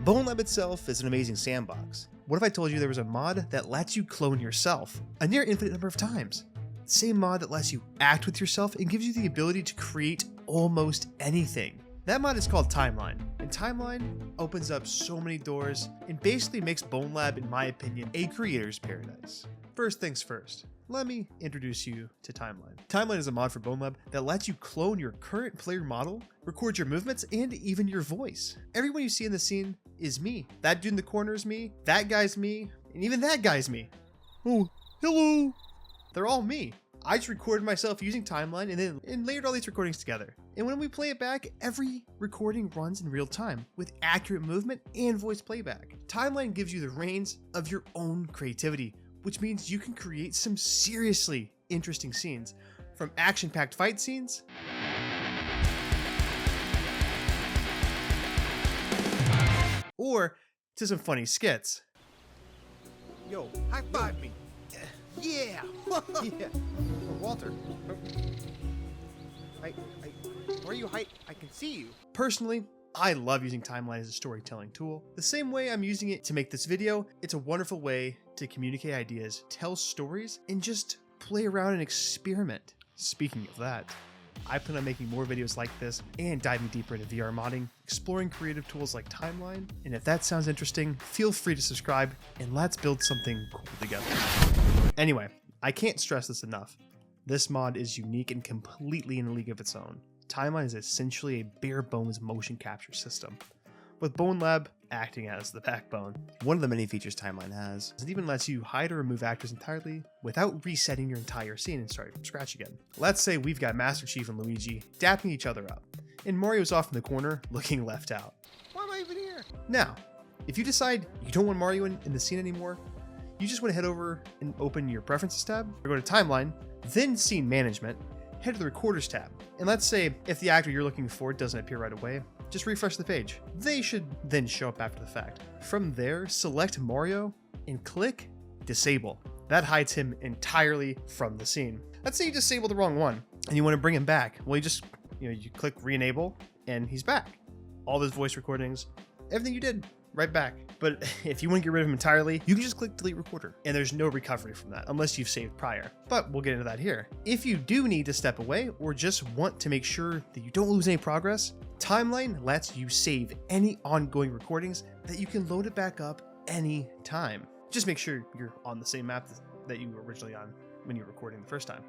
Bonelab itself is an amazing sandbox. What if I told you there was a mod that lets you clone yourself a near infinite number of times? Same mod that lets you act with yourself and gives you the ability to create almost anything. That mod is called Timeline, and Timeline opens up so many doors and basically makes Bonelab, in my opinion, a creator's paradise. First things first, let me introduce you to Timeline. Timeline is a mod for Bonelab that lets you clone your current player model, record your movements, and even your voice. Everyone you see in the scene is me. That dude in the corner is me, that guy's me, and even that guy's me. Oh, hello! They're all me. I just recorded myself using Timeline and layered all these recordings together. And when we play it back, every recording runs in real time with accurate movement and voice playback. Timeline gives you the reins of your own creativity, which means you can create some seriously interesting scenes, from action-packed fight scenes or to some funny skits. Yo, high five me. Yeah. Yeah. Walter. Where are you? I can see you. Personally, I love using Timeline as a storytelling tool. The same way I'm using it to make this video, it's a wonderful way to communicate ideas, tell stories, and just play around and experiment. Speaking of that, I plan on making more videos like this and diving deeper into VR modding, exploring creative tools like Timeline. And if that sounds interesting, feel free to subscribe and let's build something cool together. Anyway, I can't stress this enough. This mod is unique and completely in a league of its own. Timeline is essentially a bare bones motion capture system, with Bonelab acting as the backbone. One of the many features Timeline has is it even lets you hide or remove actors entirely without resetting your entire scene and starting from scratch again. Let's say we've got Master Chief and Luigi dapping each other up, and Mario's off in the corner looking left out. Why am I even here? Now, if you decide you don't want Mario in the scene anymore, you just want to head over and open your Preferences tab, or go to Timeline, then Scene Management, head to the Recorders tab. And let's say if the actor you're looking for doesn't appear right away, just refresh the page. They should then show up after the fact. From there, select Mario and click Disable. That hides him entirely from the scene. Let's say you disabled the wrong one and you want to bring him back. Well, you click Re-enable and he's back. All those voice recordings, everything you did, right back. But if you want to get rid of him entirely, you can just click Delete Recorder, and there's no recovery from that unless you've saved prior. But we'll get into that here. If you do need to step away or just want to make sure that you don't lose any progress, Timeline lets you save any ongoing recordings that you can load it back up any time. Just make sure you're on the same map that you were originally on when you were recording the first time.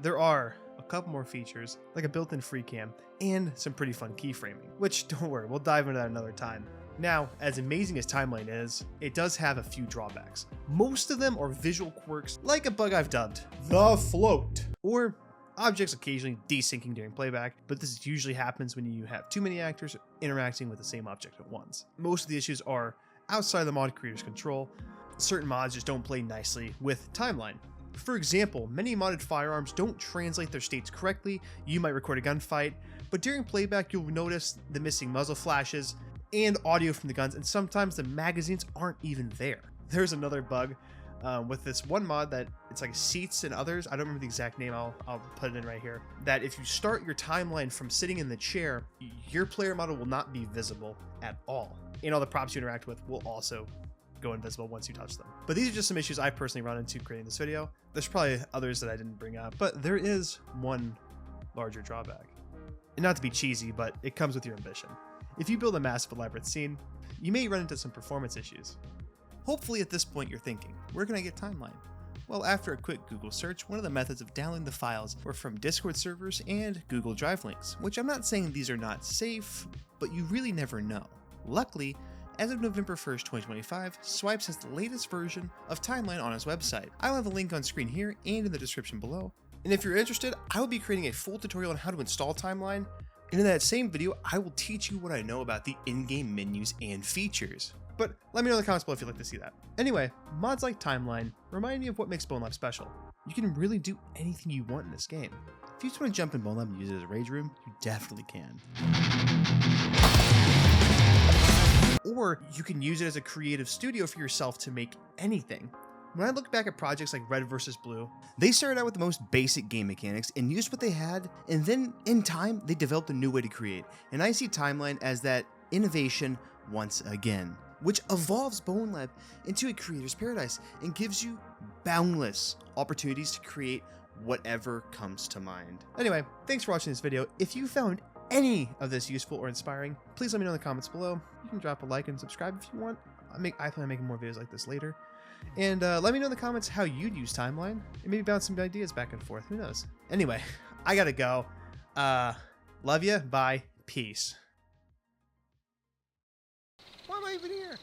There are a couple more features, like a built-in free cam and some pretty fun keyframing, which don't worry, we'll dive into that another time. Now, as amazing as Timeline is, it does have a few drawbacks. Most of them are visual quirks, like a bug I've dubbed the float, or objects occasionally desyncing during playback, but this usually happens when you have too many actors interacting with the same object at once. Most of the issues are outside the mod creator's control. Certain mods just don't play nicely with Timeline. For example, many modded firearms don't translate their states correctly. You might record a gunfight, but during playback you'll notice the missing muzzle flashes and audio from the guns, and sometimes the magazines aren't even there. There's another bug with this one mod that it's like Seats and Others. I don't remember the exact name. I'll put it in right here. That if you start your timeline from sitting in the chair, your player model will not be visible at all, and all the props you interact with will also go invisible once you touch them. But these are just some issues I personally run into creating this video. There's probably others that I didn't bring up, but there is one larger drawback. And not to be cheesy, but it comes with your ambition. If you build a massive elaborate scene, you may run into some performance issues. Hopefully at this point you're thinking, where can I get Timeline? Well, after a quick Google search, one of the methods of downloading the files were from Discord servers and Google Drive links, which I'm not saying these are not safe, but you really never know. Luckily, as of November 1st, 2025, Swipes has the latest version of Timeline on his website. I'll have a link on screen here and in the description below. And if you're interested, I will be creating a full tutorial on how to install Timeline. And in that same video, I will teach you what I know about the in-game menus and features. But let me know in the comments below if you'd like to see that. Anyway, mods like Timeline remind me of what makes Bonelab special. You can really do anything you want in this game. If you just want to jump in Bonelab and use it as a rage room, you definitely can. Or you can use it as a creative studio for yourself to make anything. When I look back at projects like Red vs. Blue, they started out with the most basic game mechanics and used what they had, and then in time, they developed a new way to create. And I see Timeline as that innovation once again, which evolves Bonelab into a creator's paradise and gives you boundless opportunities to create whatever comes to mind. Anyway, thanks for watching this video. If you found any of this useful or inspiring, please let me know in the comments below. You can drop a like and subscribe if you want. I plan on making more videos like this later. And let me know in the comments how you'd use timeline and maybe bounce some ideas back and forth. Who knows? Anyway, I gotta go. Love ya. Bye. Peace. Why am I even here?